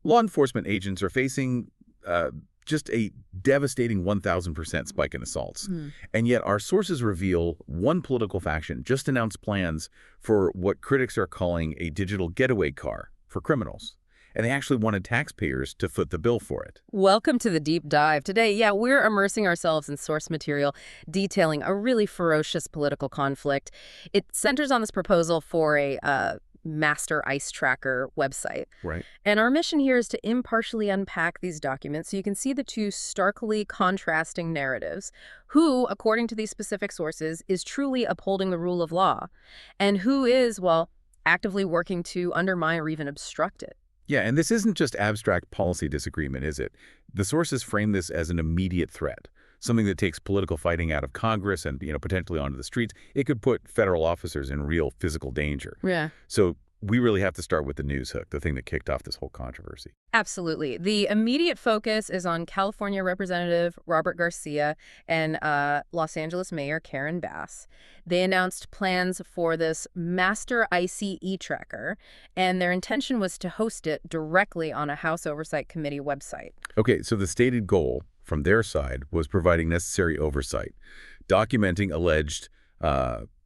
Law enforcement agents are facing just a devastating 1,000% spike in assaults. And yet our sources reveal one political faction just announced plans for what critics are calling a digital getaway car for criminals. And they actually wanted taxpayers to foot the bill for it. Welcome to the deep dive. Today, we're immersing ourselves in source material detailing a really ferocious political conflict. It centers on this proposal for a master ICE tracker website. Right. And our mission here is to impartially unpack these documents so you can see the two starkly contrasting narratives. Who, according to these specific sources, is truly upholding the rule of law, and who is, well, actively working to undermine or even obstruct it. Yeah, and this isn't just abstract policy disagreement, is it? The sources frame this as an immediate threat, something that takes political fighting out of Congress and, potentially onto the streets. It could put federal officers in real physical danger. Yeah. So we really have to start with the news hook, the thing that kicked off this whole controversy. Absolutely. The immediate focus is on California Representative Robert Garcia and Los Angeles Mayor Karen Bass. They announced plans for this master ICE tracker, and their intention was to host it directly on a House Oversight Committee website. Okay, so the stated goal from their side was providing necessary oversight, documenting alleged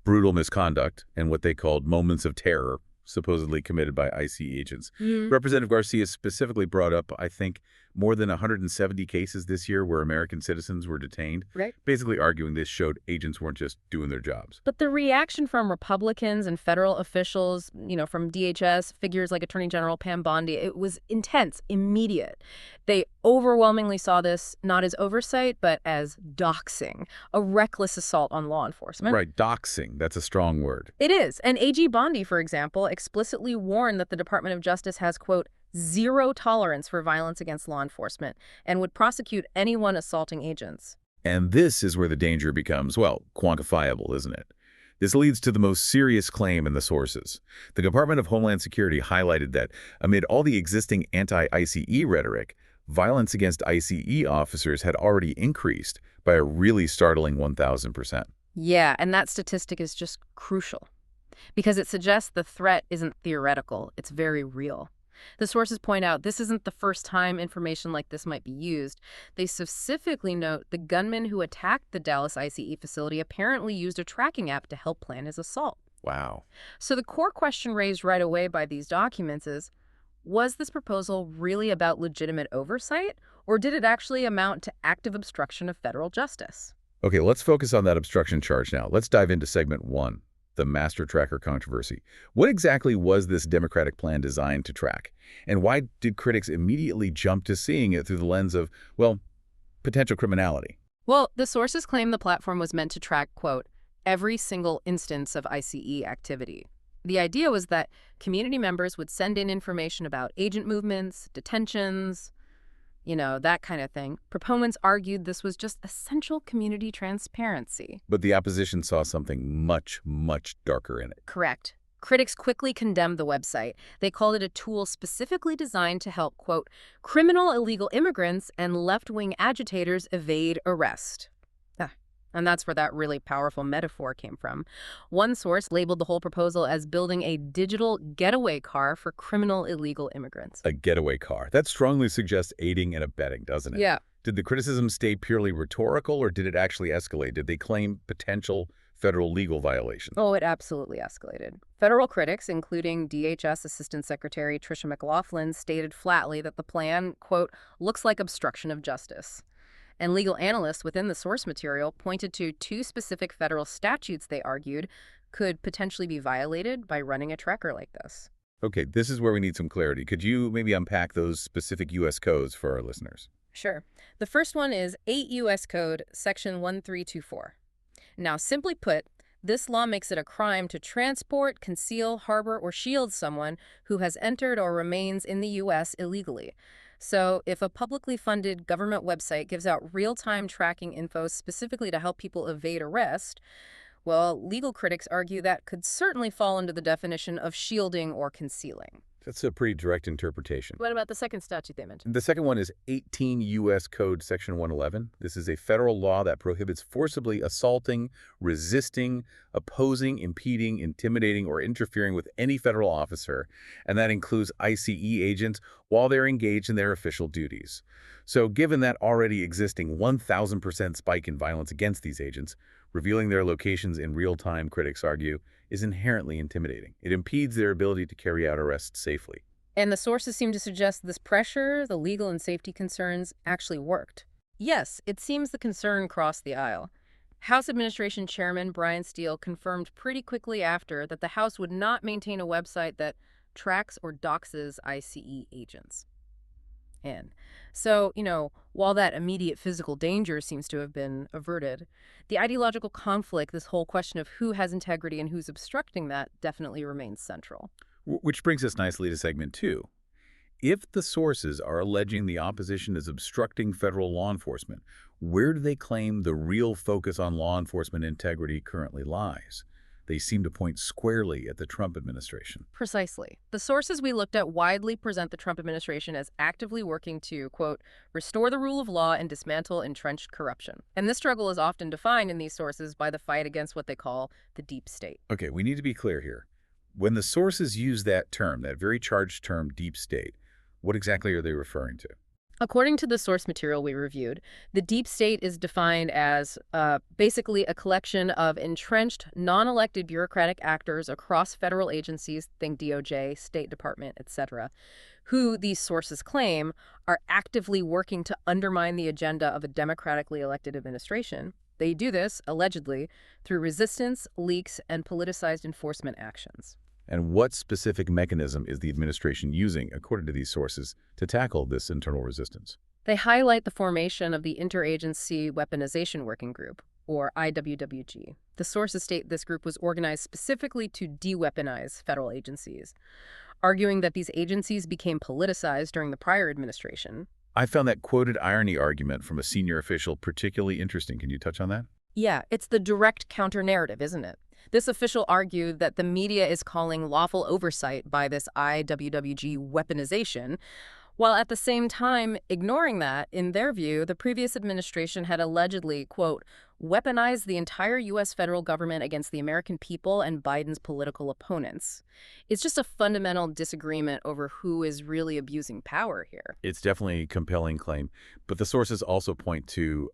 brutal misconduct and what they called moments of terror supposedly committed by ICE agents. Representative Garcia specifically brought up, I think, more than 170 cases this year where American citizens were detained, Right. basically arguing this showed agents weren't just doing their jobs. But the reaction from Republicans and federal officials, from DHS, figures like Attorney General Pam Bondi, it was intense, immediate. They overwhelmingly saw this not as oversight, but as doxxing, a reckless assault on law enforcement. Right, doxing, that's a strong word. It is. And AG Bondi, for example, explicitly warned that the Department of Justice has, quote, zero tolerance for violence against law enforcement and would prosecute anyone assaulting agents. And this is where the danger becomes, well, quantifiable, isn't it? This leads to the most serious claim in the sources. The Department of Homeland Security highlighted that amid all the existing anti-ICE rhetoric, violence against ICE officers had already increased by a really startling 1,000%. Yeah, and that statistic is just crucial because it suggests the threat isn't theoretical, it's very real. The sources point out this isn't the first time information like this might be used. They specifically note the gunman who attacked the Dallas ICE facility apparently used a tracking app to help plan his assault. Wow. So the core question raised right away by these documents is, was this proposal really about legitimate oversight, or did it actually amount to active obstruction of federal justice? Okay, let's focus on that obstruction charge now. Let's dive into segment 1. The master tracker controversy. What exactly was this Democratic plan designed to track? And why did critics immediately jump to seeing it through the lens of, well, potential criminality? Well, the sources claim the platform was meant to track, quote, every single instance of ICE activity. The idea was that community members would send in information about agent movements, detentions, that kind of thing. Proponents argued this was just essential community transparency. But the opposition saw something much, much darker in it. Correct. Critics quickly condemned the website. They called it a tool specifically designed to help, quote, criminal illegal immigrants and left-wing agitators evade arrest. And that's where that really powerful metaphor came from. One source labeled the whole proposal as building a digital getaway car for criminal illegal immigrants. A getaway car. That strongly suggests aiding and abetting, doesn't it? Yeah. Did the criticism stay purely rhetorical, or did it actually escalate? Did they claim potential federal legal violations? Oh, it absolutely escalated. Federal critics, including DHS Assistant Secretary Tricia McLaughlin, stated flatly that the plan, quote, looks like obstruction of justice. And legal analysts within the source material pointed to two specific federal statutes they argued could potentially be violated by running a tracker like this. Okay, this is where we need some clarity. Could you maybe unpack those specific U.S. codes for our listeners? Sure. The first one is 8 U.S. Code, Section 1324. Now, simply put, this law makes it a crime to transport, conceal, harbor, or shield someone who has entered or remains in the U.S. illegally. So if a publicly funded government website gives out real-time tracking info specifically to help people evade arrest, well, legal critics argue that could certainly fall under the definition of shielding or concealing. That's a pretty direct interpretation. What about the second statute they mentioned? The second one is 18 U.S. Code Section 111. This is a federal law that prohibits forcibly assaulting, resisting, opposing, impeding, intimidating, or interfering with any federal officer, and that includes ICE agents while they're engaged in their official duties. So given that already existing 1,000% spike in violence against these agents, revealing their locations in real time, critics argue, is inherently intimidating. It impedes their ability to carry out arrests safely. And the sources seem to suggest this pressure, the legal and safety concerns, actually worked. Yes, it seems the concern crossed the aisle. House Administration Chairman Brian Steele confirmed pretty quickly after that the House would not maintain a website that tracks or doxes ICE agents. And so, while that immediate physical danger seems to have been averted, the ideological conflict, this whole question of who has integrity and who's obstructing that, definitely remains central. Which brings us nicely to segment 2. If the sources are alleging the opposition is obstructing federal law enforcement, where do they claim the real focus on law enforcement integrity currently lies? They seem to point squarely at the Trump administration. Precisely. The sources we looked at widely present the Trump administration as actively working to, quote, restore the rule of law and dismantle entrenched corruption. And this struggle is often defined in these sources by the fight against what they call the deep state. Okay, we need to be clear here. When the sources use that term, that very charged term, deep state, what exactly are they referring to? According to the source material we reviewed, the deep state is defined as basically a collection of entrenched, non-elected bureaucratic actors across federal agencies, think DOJ, State Department, etc., who these sources claim are actively working to undermine the agenda of a democratically elected administration. They do this, allegedly, through resistance, leaks, and politicized enforcement actions. And what specific mechanism is the administration using, according to these sources, to tackle this internal resistance? They highlight the formation of the Interagency Weaponization Working Group, or IWWG. The sources state this group was organized specifically to de-weaponize federal agencies, arguing that these agencies became politicized during the prior administration. I found that quoted irony argument from a senior official particularly interesting. Can you touch on that? Yeah, it's the direct counter-narrative, isn't it? This official argued that the media is calling lawful oversight by this IWWG weaponization, while at the same time ignoring that, in their view, the previous administration had allegedly, quote, weaponized the entire U.S. federal government against the American people and Biden's political opponents. It's just a fundamental disagreement over who is really abusing power here. It's definitely a compelling claim, but the sources also point to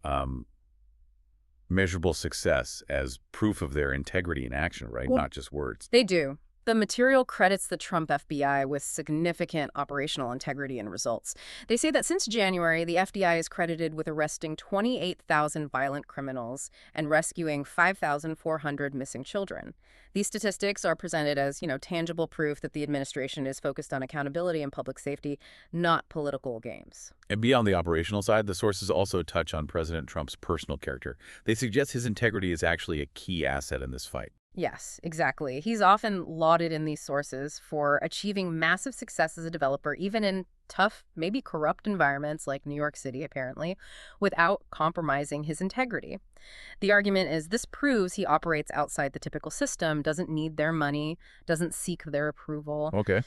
measurable success as proof of their integrity in action, right? Well, not just words. they do. The material credits the Trump FBI with significant operational integrity and results. They say that since January, the FBI is credited with arresting 28,000 violent criminals and rescuing 5,400 missing children. These statistics are presented as, tangible proof that the administration is focused on accountability and public safety, not political games. And beyond the operational side, the sources also touch on President Trump's personal character. They suggest his integrity is actually a key asset in this fight. Yes, exactly. He's often lauded in these sources for achieving massive success as a developer, even in tough, maybe corrupt environments like New York City, apparently, without compromising his integrity. The argument is this proves he operates outside the typical system, doesn't need their money, doesn't seek their approval. Okay.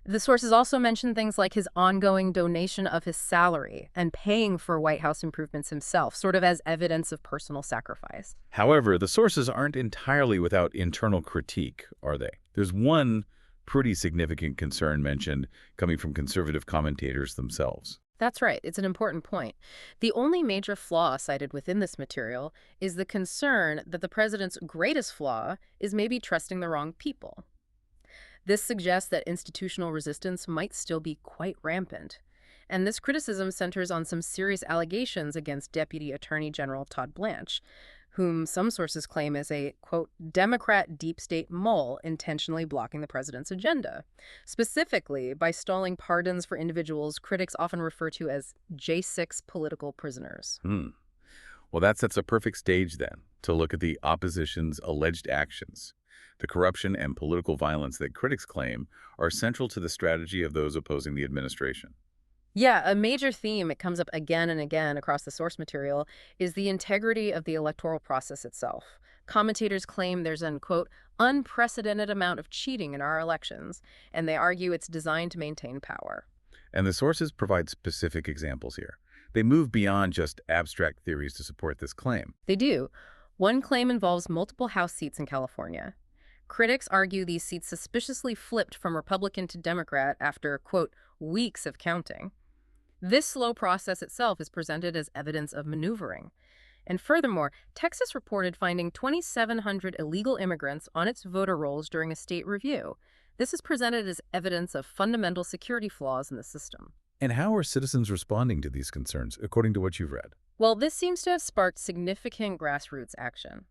The sources also mention things like his ongoing donation of his salary and paying for White House improvements himself, sort of as evidence of personal sacrifice. However, the sources aren't entirely without internal critique, are they? There's one pretty significant concern mentioned coming from conservative commentators themselves. That's right. It's an important point. The only major flaw cited within this material is the concern that the president's greatest flaw is maybe trusting the wrong people. This suggests that institutional resistance might still be quite rampant. And this criticism centers on some serious allegations against Deputy Attorney General Todd Blanche, whom some sources claim is a, quote, Democrat deep state mole intentionally blocking the president's agenda, specifically by stalling pardons for individuals critics often refer to as J6 political prisoners. Well, that sets a perfect stage, then, to look at the opposition's alleged actions. The corruption and political violence that critics claim are central to the strategy of those opposing the administration. Yeah, a major theme, it comes up again and again across the source material, is the integrity of the electoral process itself. Commentators claim there's an, quote, unprecedented amount of cheating in our elections, and they argue it's designed to maintain power. And the sources provide specific examples here. They move beyond just abstract theories to support this claim. They do. One claim involves multiple House seats in California. Critics argue these seats suspiciously flipped from Republican to Democrat after, quote, weeks of counting. This slow process itself is presented as evidence of maneuvering. And furthermore, Texas reported finding 2,700 illegal immigrants on its voter rolls during a state review. This is presented as evidence of fundamental security flaws in the system. And how are citizens responding to these concerns, according to what you've read? Well, this seems to have sparked significant grassroots action.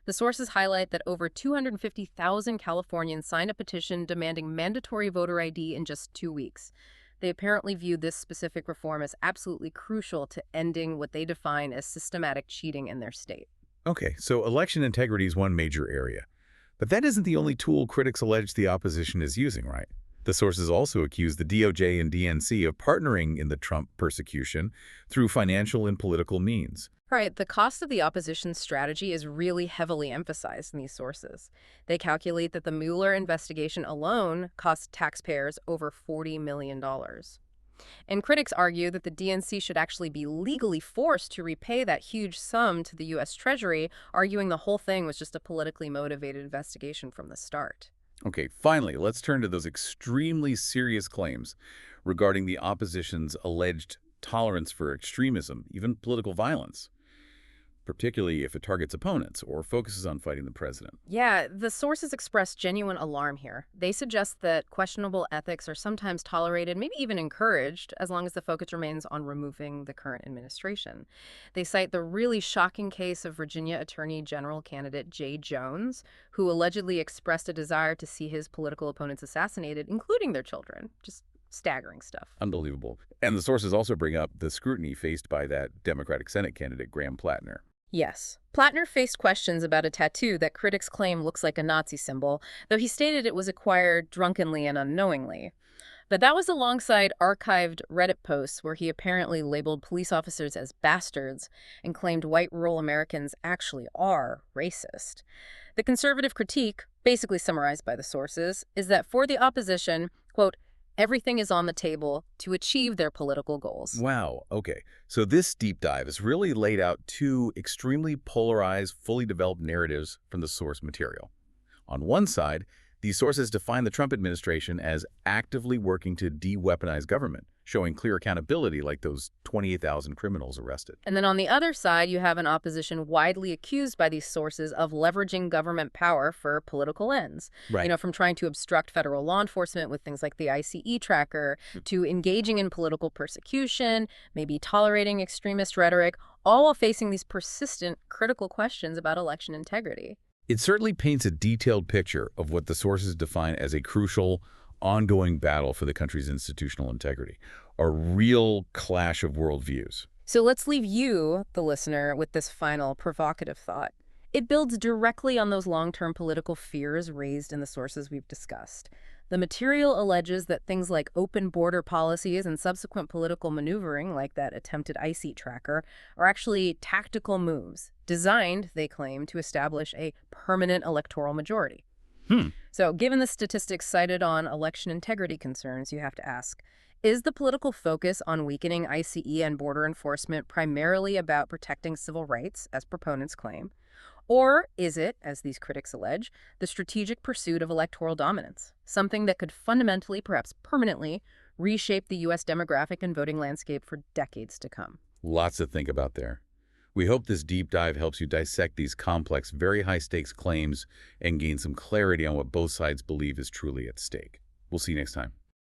The sources highlight that over 250,000 Californians signed a petition demanding mandatory voter ID in just 2 weeks. They apparently viewed this specific reform as absolutely crucial to ending what they define as systematic cheating in their state. Okay, so election integrity is one major area. But that isn't the only tool critics allege the opposition is using, right? The sources also accuse the DOJ and DNC of partnering in the Trump persecution through financial and political means. Right, the cost of the opposition's strategy is really heavily emphasized in these sources. They calculate that the Mueller investigation alone cost taxpayers over $40 million. And critics argue that the DNC should actually be legally forced to repay that huge sum to the U.S. Treasury, arguing the whole thing was just a politically motivated investigation from the start. Okay, finally, let's turn to those extremely serious claims regarding the opposition's alleged tolerance for extremism, even political violence, particularly if it targets opponents or focuses on fighting the president. Yeah, the sources express genuine alarm here. They suggest that questionable ethics are sometimes tolerated, maybe even encouraged, as long as the focus remains on removing the current administration. They cite the really shocking case of Virginia Attorney General candidate Jay Jones, who allegedly expressed a desire to see his political opponents assassinated, including their children. Just staggering stuff. Unbelievable. And the sources also bring up the scrutiny faced by that Democratic Senate candidate, Graham Plattner. Yes. Plattner faced questions about a tattoo that critics claim looks like a Nazi symbol, though he stated it was acquired drunkenly and unknowingly. But that was alongside archived Reddit posts where he apparently labeled police officers as bastards and claimed white rural Americans actually are racist. The conservative critique, basically summarized by the sources, is that for the opposition, quote, everything is on the table to achieve their political goals. Wow, okay. So this deep dive has really laid out two extremely polarized, fully developed narratives from the source material. On one side, these sources define the Trump administration as actively working to de-weaponize government, showing clear accountability like those 28,000 criminals arrested. And then on the other side, you have an opposition widely accused by these sources of leveraging government power for political ends. Right. From trying to obstruct federal law enforcement with things like the ICE tracker, to engaging in political persecution, maybe tolerating extremist rhetoric, all while facing these persistent, critical questions about election integrity. It certainly paints a detailed picture of what the sources define as a crucial, ongoing battle for the country's institutional integrity, a real clash of worldviews. So let's leave you, the listener, with this final provocative thought. It builds directly on those long-term political fears raised in the sources we've discussed. The material alleges that things like open border policies and subsequent political maneuvering, like that attempted ICE tracker, are actually tactical moves, designed, they claim, to establish a permanent electoral majority. So given the statistics cited on election integrity concerns, you have to ask, is the political focus on weakening ICE and border enforcement primarily about protecting civil rights, as proponents claim? Or is it, as these critics allege, the strategic pursuit of electoral dominance, something that could fundamentally, perhaps permanently, reshape the U.S. demographic and voting landscape for decades to come? Lots to think about there. We hope this deep dive helps you dissect these complex, very high-stakes claims and gain some clarity on what both sides believe is truly at stake. We'll see you next time.